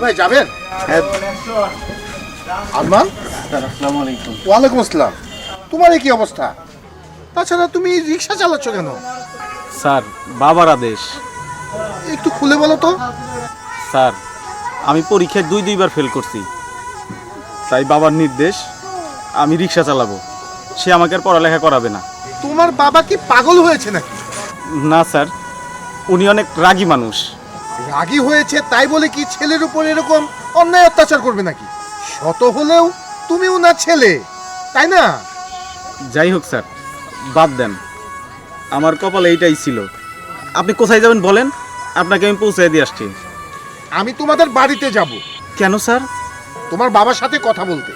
ভাই যাবেন? আরমান, আসসালামু আলাইকুম। ওয়ালাইকুম আসসালাম। তোমার এই কি অবস্থা? তাছাড়া তুমি রিক্সা চালাচ্ছ কেন? স্যার, বাবার আদেশ। একটু খুলে বলো তো। স্যার, আমি পরীক্ষায় দুইবার ফেল করছি, তাই বাবার নির্দেশ আমি রিক্সা চালাবো। সে আমাকে আর পড়ালেখা করাবে না। তোমার বাবা কি পাগল হয়েছে নাকি? না স্যার, উনি অনেক রাগী মানুষ। রাগী হয়েছে তাই বলে কি ছেলের উপর এরকম অন্যায় অত্যাচার করবে নাকি? শত হলেও তুমি ওনার ছেলে, তাই না? যাই হোক স্যার, বাদ দেন। আমার কপালে এইটাই ছিল। আপনি কোথায় যাবেন বলেন, আপনাকে আমি পৌঁছে দিয়ে আসছি। আমি তোমাদের বাড়িতে যাব। কেন স্যার? তোমার বাবার সাথে কথা বলতে।